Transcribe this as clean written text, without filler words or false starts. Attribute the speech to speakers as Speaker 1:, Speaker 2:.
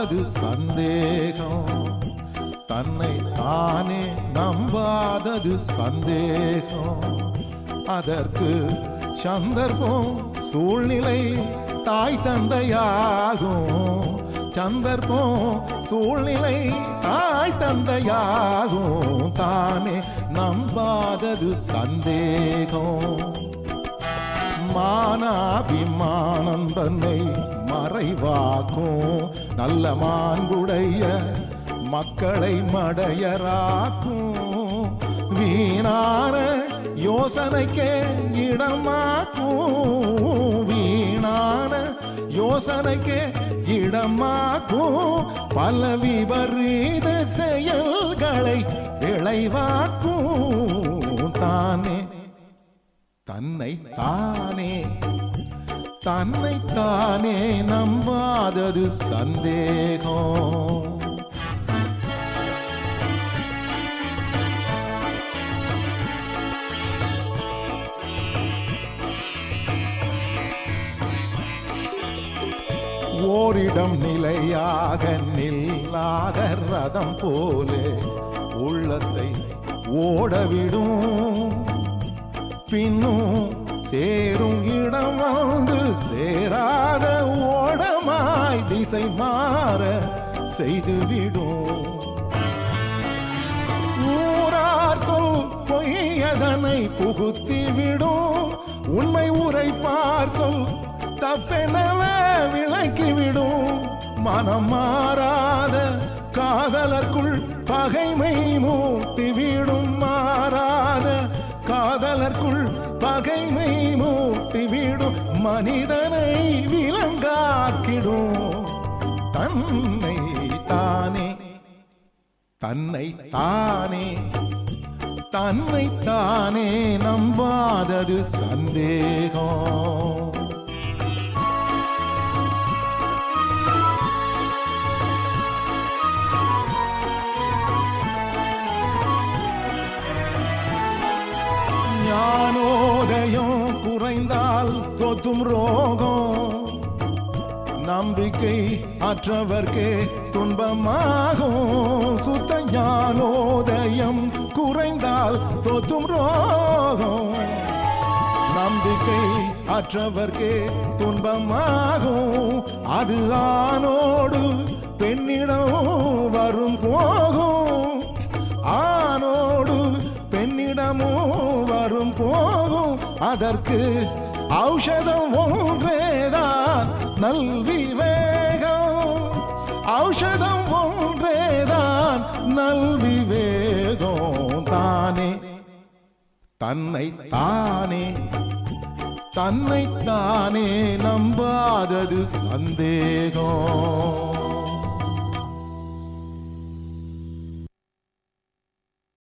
Speaker 1: நம்பாதது சந்தேகம், தன்னை தானே நம்பாதது சந்தேகம். அதற்கு சந்தர்ப்பம் சூழ்நிலை தாய் தந்தையாகும், சந்தர்ப்பம் சூழ்நிலை தாய் தந்தையாகும். தானே நம்பாதது சந்தேகம். மானாபிமானம் தன்னை மறைவாக்கும், நல்ல மாண்புடைய மக்களை மடையராக்கும். வீணான யோசனைக்கே இடமாக்கும், வீணான யோசனைக்கே இடமாக்கும். பல விபரீத செயல்களை விளைவாக்கும். தானே தன்னை தானே தன்னை தானே நம்பாதது சந்தேகம். ஓரிடம் நிலையாக நில்லாத ரதம் போலே உள்ளத்தை ஓடவிடும். பின்னும் சேரும் இடம் வந்து சேராத ஓடமாய் திசை மாற செய்துவிடும். ஊரார் சொல் பொய்யதனை புகுத்திவிடும், உண்மை உரைப்பார் சொல் தப்பெனவே விளக்கிவிடும். மனம் மாறாத காதலர்க்குள் பகைமை மூட்டிவிடும், மாறாத காதலர்க்குள் பகைமை மூட்டிவிடும். மனிதனை விலங்காக்கிடும். தன்னை தானே தன்னை தானே தன்னை தானே நம்பாதது சந்தேகம். ஞானோதயம் குறைந்தால் தொத்தும் ரோகம், நம்பிக்கை அற்றவர்க்கே துன்பமாகும். சுத்த ஞானோதயம் குறைந்தால் தொத்தும் ரோகம், நம்பிக்கை அற்றவர்க்கே துன்பமாகும். அது ஆணோடு பெண்ணிடம் வரும் போகும், ஆணோடு பெண்ணிடமும் வரும் போகும். அதற்கு ஔஷதம் ஒன்றேதான் நல்விவேகம், ஔஷதம் ஒன்றேதான் நல்விவேகம். தானே தன்னை தானே தன்னை தானே நம்பாதது சந்தேகம்.